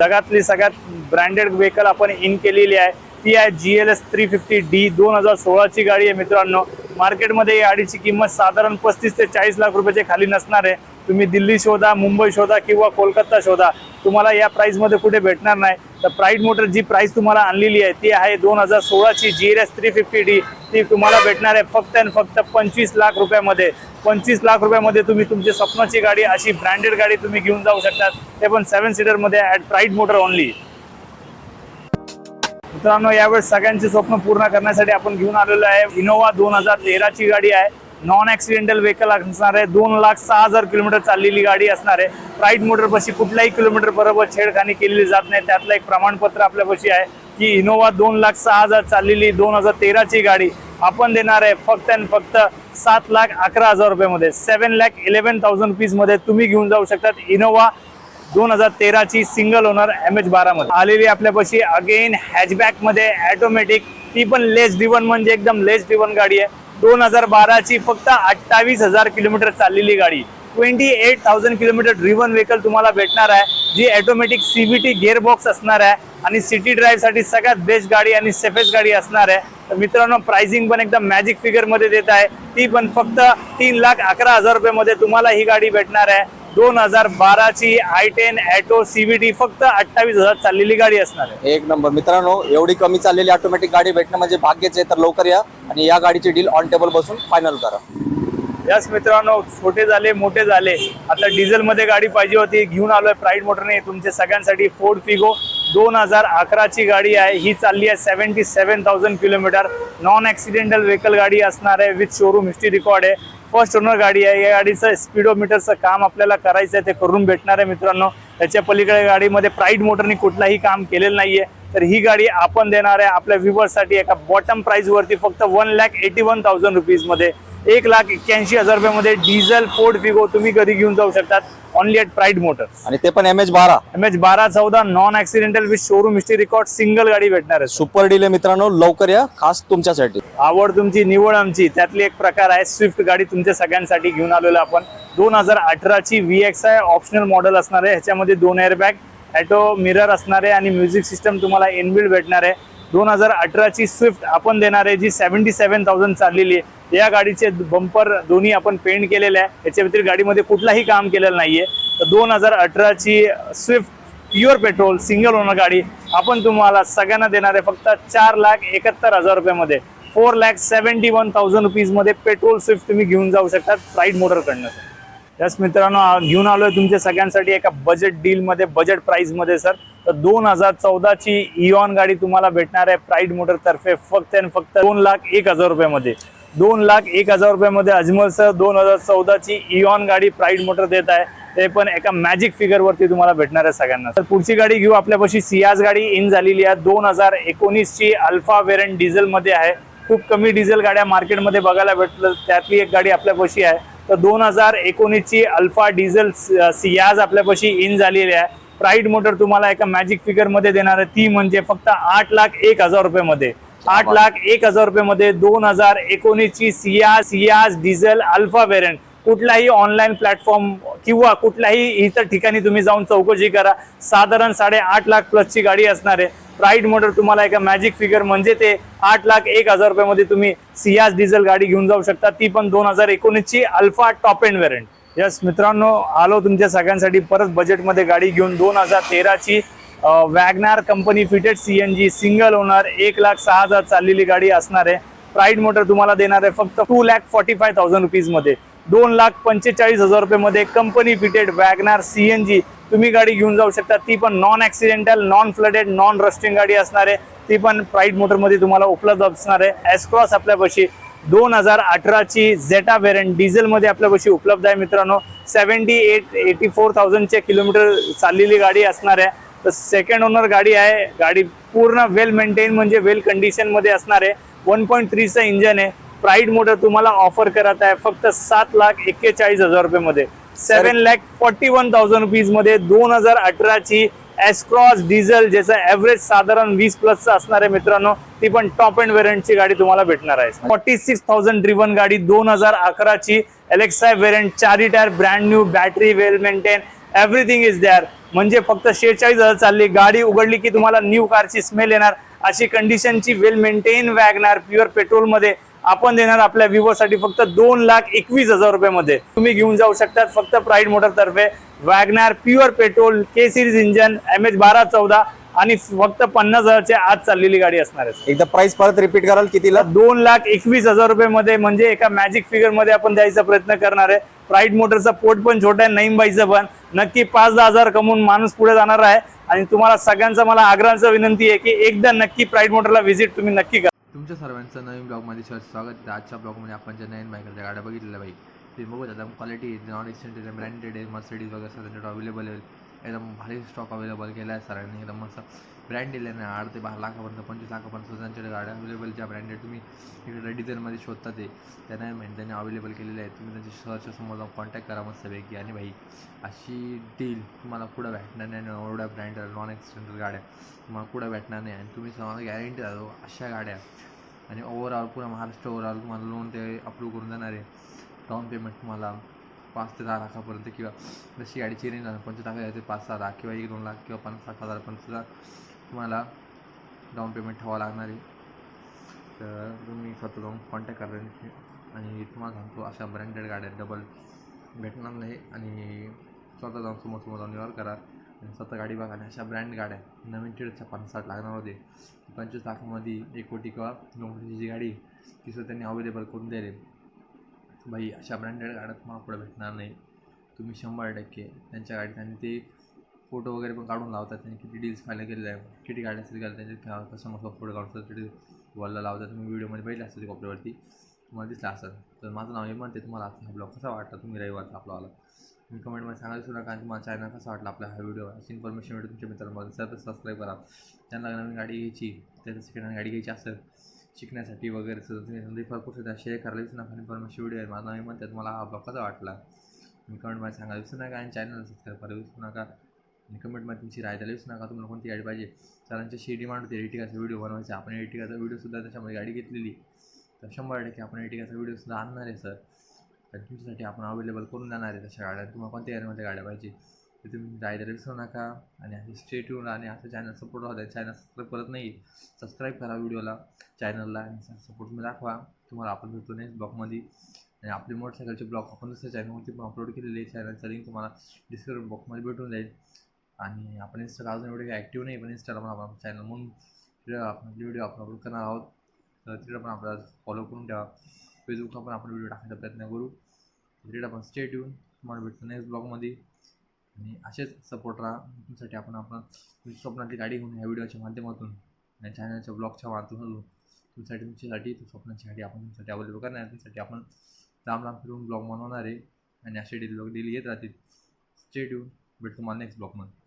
जगातली सगळ्यात branded vehicle आपण इन केलेली आहे ती आहे GLS 350D 2016 ची गाडी आहे मित्रांनो। मार्केटमध्ये या गाडीची किंमत साधारण 35 ते 40 लाख रुपयाच्या खाली नसणार आहे। तुम्ही दिल्ली शोधा, मुंबई शोधा किंवा कोलकाता शोधा, तुम्हाला या प्राइस मध्ये कुठे भेटणार नाही। तर प्राइड मोटर जी प्राइस तुम्हाला आणलेली आहे ती आहे 2016 ची GLS 350D। ती तुम्हाला भेटणार आहे फक्त आणि फक्त 25 लाख रुपयामध्ये। 25 लाख रुपयामध्ये तुम्ही तुमची स्वप्नाची गाडी, अशी ब्रँडेड गाडी तुम्ही घेऊन जाऊ शकता, ते पण 7 सीटर मध्ये ॲट प्राइड मोटर ओनली। मित्रांनो, यावेळेस सगळ्यांची स्वप्न पूर्ण करण्यासाठी आपण घेऊन आलेलो आहे इनोवा 2013 ची गाडी आहे। नॉन ॲक्सिडेंटल व्हेकल असणार आहे। 2,06,000 किलोमीटर चाललेली गाडी असणार आहे। प्राइड मोटर पाशी कुठल्याही किलोमीटर बरोबर छेडखानी केलेली जात नाही। त्यातलं एक प्रमाणपत्र आपल्यापाशी आहे की इनोवा 2,06,000 चाललेली 2013 ची गाडी आपण देणार आहे फक्त आणि फक्त 7,11,000 रुपयामध्ये। 7,11,000 रुपीज मध्ये तुम्ही घेऊन जाऊ शकतात इनोवा 2013 ची सिंगल ओनर MH12 मध्ये आलेली आपल्यापाशी अगेन हॅचबॅक मध्ये ऑटोमॅटिक, ती पण लेस ड्रिवन, म्हणजे एकदम लेस ड्रिवन गाडी आहे। 2012 ची फक्त 28,000 किलोमीटर चाललेली गाडी, 28,000 किलोमीटर ड्रिवन व्हेकल तुम्हाला भेटणार आहे, जी ऑटोमॅटिक CVT गिअरबॉक्स असणार आहे आणि सिटी ड्राईव्ह साठी सगळ्यात बेस्ट गाडी आणि सेफेस्ट गाडी असणार आहे। तर मित्रांनो, प्राइसिंग पण एकदम मॅजिक फिगर मध्ये देत आहे, ती पण फक्त 3,11,000 रुपयामध्ये तुम्हाला ही गाडी भेटणार आहे। 2012 ची i10 ॲटो CVT फक्त 28,000 चाललेली गाडी असणार आहे। एक नंबर मित्रांनो, एवढी कमी चाललेली ऑटोमॅटिक गाडी भेटणं म्हणजे भाग्यच आहे। तर लवकर या आणि या गाडीची डील ऑन टेबल बसून फायनल करा। यस मित्रांनो, छोटे झाले मोठे झाले, आता डिझेल मध्ये गाडी पाहिजे होती, घेऊन आलोय प्राइड मोटरने तुमच्या सगळ्यांसाठी फोर्ड फिगो 2011 ची गाडी आहे। ही चालली आहे 77,000 किलोमीटर। नॉन ॲक्सिडेंटल व्हेकल गाडी असणार आहे, विथ शोरूम हिस्ट्री रेकॉर्ड आहे। फर्स्ट ओनर गाडी आहे। या गाडीचं स्पीडोमीटरचं काम आपल्याला करायचं आहे, ते करून भेटणार आहे मित्रांनो। त्याच्या पलीकडे गाडीमध्ये प्राइड मोटरने कुठलाही काम केलेलं नाहीये। तर ही गाडी आपण देणार आहे आपल्या व्ह्यूअर्ससाठी एका बॉटम प्राइस वरती फक्त 1,81,000 रुपीज मध्ये, 1,81,000 रुपयामध्ये डिझेल फोर्ड फिगो तुम्ही कधी घेऊन जाऊ शकतात ओनली ॲट प्राइड मोटर्स। आणि ते पण MH12 14 non accidental with showroom history record single गाडी भेटणार आहे। सुपर डील आहे मित्रांनो, लवकर या, खास तुमच्यासाठी। आवड तुमची निवड आमची, त्यातली एक प्रकार आहे स्विफ्ट गाडी तुमच्या सगळ्यांसाठी घेऊन आलेलो आपण। 2018 ची VXI ऑप्शनल मॉडेल असणार आहे। ह्याच्यामध्ये 2 एअरबॅग, ॲटो मिरर असणार आहे आणि म्युझिक सिस्टम तुम्हाला इनबिल्ट भेटणार आहे। 2018 ची स्विफ्ट आपण देणार आहे, जी 77,000 चाललेली आहे। या गाडीचे बंपर दोन्ही आपण पेंट केलेले आहे, याच्या व्यतिरिक्त गाडीमध्ये कुठलाही काम केलेलं नाहीये। तर 2018 ची Swift pure petrol single owner गाडी आपण तुम्हाला सगळ्यांना देणार आहे फक्त 4,71,000 रुपयामध्ये। 4,71,000 रुपीज मध्ये पेट्रोल स्विफ्ट तुम्ही घेऊन जाऊ शकतात प्राइड मोटर कडनं। यस मित्रांनो, घेऊन आलोय तुमच्या सगळ्यांसाठी एका बजेट डील मध्ये, बजेट प्राइस मध्ये सर। तर 2014 ची इऑन गाडी तुम्हाला भेटणार आहे प्राइड मोटर तर्फे फक्त आणि फक्त 2,01,000 रुपयामध्ये। 2,01,000 रुपयामध्ये अजमल सर 2014 ची इऑन गाडी प्राइड मोटर देत आहे, ते पण एका मॅजिक फिगर वरती तुम्हाला भेटणार आहे सगळ्यांना। तर पुढची गाडी घेऊ, आपल्यापाशी सियाज गाडी इन झालेली आहे। 2019 ची अल्फा वेरियंट डिझेल मध्ये आहे। खूप कमी डिझेल गाड्या मार्केटमध्ये बघायला भेटलं, त्यातली एक गाडी आपल्यापाशी आहे। तर 2019 ची अल्फा डिझेल सियाज आपल्यापाशी इन झालेली आहे। प्राइड मोटर तुम्हाला एका मॅजिक फिगर मध्ये देणार आहे, ती म्हणजे फक्त 8,01,000 रुपयामध्ये। 8,01,000 रुपयामध्ये 2019 ची सियाज डिझेल अल्फा वेरियंट। कुठलाही ऑनलाईन प्लॅटफॉर्म किंवा कुठल्याही इतर ठिकाणी तुम्ही जाऊन चौकशी करा, साधारण 8.5 लाख प्लस ची गाडी असणार आहे। प्राइड मोटर तुम्हाला एका मॅजिक फिगर म्हणजे ते 8,01,000 रुपयामध्ये तुम्ही सियाज डिझेल गाडी घेऊन जाऊ शकता, ती पण 2019 ची alpha top end variant. Yes मित्रांनो, आलो तुमच्या सगळ्यांसाठी परत बजेटमध्ये गाडी घेऊन। 2013 ची WagonR company fitted CNG single owner 1,06,000 चाललेली गाडी असणार आहे। प्राइड मोटर तुम्हाला देणार आहे फक्त 2,45,000 रुपीज मध्ये। 2,45,000 रुपयामध्ये कंपनी फिटेड वॅगनार CNG तुम्ही गाडी घेऊन जाऊ शकता, ती पण non accidental, non flooded, non rusting गाडी असणार आहे, ती पण प्राइड मोटर मध्ये तुम्हाला उपलब्ध असणार आहे। एस क्रॉस आपल्यापाशी 2018 ची झेटा वेरियंट डिझेल मध्ये आपल्यापाशी उपलब्ध आहे मित्रांनो। 78,84,000 चे किलोमीटर चाललेली गाडी असणार आहे। तर सेकंड ओनर गाडी आहे, गाडी पूर्ण वेल मेंटेन म्हणजे वेल कंडिशन मध्ये असणार आहे। 1.3 चं इंजन आहे। प्राइड मोटर तुम्हाला ऑफर करत आहे फक्त 7,41,000 रुपयामध्ये। 7,41,000 रुपीज मध्ये 2018 ची एस क्रॉस डिझेल, ज्याचं ॲव्हरेज साधारण 20+ असणार आहे मित्रांनो, ती पण टॉप एंड वेरियंटची गाडी तुम्हाला भेटणार आहे। 46,000 ड्रिवन गाडी 2011 ची LXI variant, 4 tyre, brand new, battery well maintain, everything is there. म्हणजे फक्त 46,000 चालली गाडी. उघडली की तुम्हाला न्यू कारची स्मेल येणार अशी कंडिशनची वेल मेंटेन वॅगनार प्युअर पेट्रोल मध्ये आपण देणार आपल्या विवोसाठी फक्त 2,21,000 रुपये तुम्ही घेऊन जाऊ शकतात. फक्त प्राईड मोटर तर्फे वॅगनार प्युअर पेट्रोल के सिरीज इंजन MH 1214 आणि फक्त 50,000च्या आत चाललेली गाडी असणार आहे. एकदा प्राइस परत रिपीट कराल कितीला? 2,21,000 रुपये म्हणजे एका मॅजिक फिगर मध्ये आपण द्यायचा प्रयत्न करणार आहे. प्राईड मोटरचा पोट पण छोटा आहे, नईम बाईचं पण. नक्की 5-10 हजार कमवून माणूस पुढे जाणार आहे. आणि तुम्हाला सगळ्यांचा मला आग्रहाचा विनंती आहे की एकदा नक्की प्राईड मोटरला व्हिजिट तुम्ही नक्की करा. तुमच्या सर्वांचं नवीन ब्लॉगमध्ये स्वागत आहे. आजच्या ब्लॉगमध्ये आपण ज्या नवीन बाईकच्या गाड्या बघितलेल्या बाई ते बघू एकदम क्वालिटी नॉन एक्सटेंडेड ब्रँडेड आहे. मर्सिडीज वगैरे सध्या अवेलेबल आहे. एकदम भारी स्टॉक अवेलेबल केला आहे सरांनी. एकदम मस्त ब्रँड दिले नाही. 8 ते 12 लाखापर्यंत 25 लाखापर्यंत त्यांच्याकडे गाड्या अवेलेबल ज्या ब्रँडेड तुम्ही इकडे डिझेलमध्ये शोधता ते त्यांना त्यांनी अवेलेबल केलेले आहेत. तुम्ही त्यांच्या शहरच्या समोर जाऊन कॉन्टॅक्ट करा मस्तपैकी. आणि भाई अशी डील तुम्हाला पुढं भेटणार नाही. एवढ्या ब्रँडेड नॉन एक्सटेंडेड गाड्या तुम्हाला पुढं भेटणार नाही. आणि तुम्ही तुम्हाला गॅरंटी देतो अशा गाड्या. आणि ओव्हरऑल पुरा महाराष्ट्र ओव्हरऑल तुम्हाला लोन ते अप्रूव्ह करून देणार आहे. डाऊन पेमेंट तुम्हाला 5 ते 10 लाखापर्यंत किंवा जशी गाडीची रेंज 25 लाख येते 5-6 लाख किंवा 1-2 लाख किंवा 50-60 हजारपर्यंत सुद्धा तुम्हाला डाऊन पेमेंट ठेवावं लागणार आहे. तर तुम्ही स्वतः जाऊन कॉन्टॅक्ट करा. आणि तुम्हाला सांगतो अशा ब्रँडेड गाड्या डबल भेटणार नाही. आणि स्वतः जाऊन समोर जाऊन व्यवहार करा आणि स्वतः गाडी बघा. आणि अशा ब्रँड गाड्या नवीन टिडच्या 50-60 लागणार होते 25 लाखामध्ये 1 कोटी किंवा 2 कोटीची जी गाडी ती सुद्धा त्यांनी अवेलेबल करून द्यायला. भाई अशा ब्रँडेड गाड्या तुम्हाला पुढे भेटणार नाही. तुम्ही 100% त्यांच्या गाडीत आणि ते फोटो वगैरे पण काढून लावतात. त्यांनी किती डील्स फायनल केलेले आहे, किती गाड्या असतील का त्यांचे कस्टमर फोटो काढतात तिथे वॉलला लावतात. तुम्ही व्हिडिओमध्ये बघितलं असतं ते कॉपऱ्यावरती तुम्हाला दिसलं असतं. तर माझं नाव हेमंत आहे. तुम्हाला हा ब्लॉग कसा वाटला तुम्ही रविवारचा आपलावाला तुम्ही कमेंटमध्ये सांगायला सुद्धा नका. आणि तुम्हाला चॅनल कसा वाटला आपला हा व्हिडिओ अशी इन्फॉर्मेशन व्हिडिओ तुमच्या मित्रांमध्ये सबस्क्राईब करा. त्यांना नवीन गाडी घ्यायची त्याचं सेकंड हँड गाडी घ्यायची असेल शिकण्यासाठी वगैरे सुद्धा तुम्ही संधी भरपूर सुद्धा शेअर करायला विसरू नका. इन्फॉर्मेशन व्हिडिओ आहे. माझं नाव हेमंत आहे. तुम्हाला हा ब्लॉग कसा वाटला तुम्ही कमेंटमध्ये सांगायला विसरू नका. आणि चॅनल सबस्क्राईब करायला विसरू नका. आणि कमेंटमध्ये तुमची राय द्यायला विसरू नका. तुम्हाला कोणती गाडी पाहिजे. सरांची डिमांड होती एर्टिगाचा व्हिडिओ बनवायचा. आपण एर्टिगाचा व्हिडिओसुद्धा त्याच्यामध्ये गाडी घेतलेली. तर 100% आपण एर्टिगाचा व्हिडिओसुद्धा आणणार आहे सर. तर तुमच्यासाठी आपण अवेलेबल करून देणार आहे तशा गाड्या. तुम्हाला कोणत्या एरियामध्ये गाड्या पाहिजे ते तुम्ही राय द्यायला विसरू नका. आणि असे स्टे ट्यून आणि असं चॅनल सपोर्ट राहू द्या. चॅनल सबस्क्राईब करत नाही सबस्क्राईब करा व्हिडिओला चॅनलला आणि सपोर्ट तुम्ही दाखवा. तुम्हाला आपण भेटतो नेक्स्ट ब्लॉगमध्ये. आणि आपली मोटरसायकलचे ब्लॉग आपण दुसऱ्या चॅनलवरती पण अपलोड केलेले. चॅनलचा लिंक तुम्हाला डिस्क्रिप्शन बॉक्समध्ये भेटून जाईल. आणि आपण इंस्टाला अजून एवढे काही ॲक्टिव्ह नाही पण इंस्टाला पण आपण चॅनल म्हणून तिथं आपण व्हिडिओ आपण अपलोड करणार आहोत. तर तिथं पण आपल्याला फॉलो करून ठेवा. फेसबुकला पण आपण व्हिडिओ टाकायचा प्रयत्न करू. तिथे आपण स्टे ट्यून तुम्हाला भेटतो नेक्स्ट ब्लॉगमध्ये. आणि असेच सपोर्ट राहा. तुमच्यासाठी आपण स्वप्नातली गाडी घेऊन ह्या व्हिडिओच्या माध्यमातून आणि चॅनलच्या ब्लॉगच्या माध्यमातून तुमच्यासाठी स्वप्नाची गाडी आपण तुमच्यासाठी अवेलेबल करणार आहे. तुमच्यासाठी आपण लांब फिरून ब्लॉग बनवणार आहे. आणि असे डेली येत राहतील. स्टे ट्यून भेटतो तुम्हाला नेक्स्ट ब्लॉगमध्ये.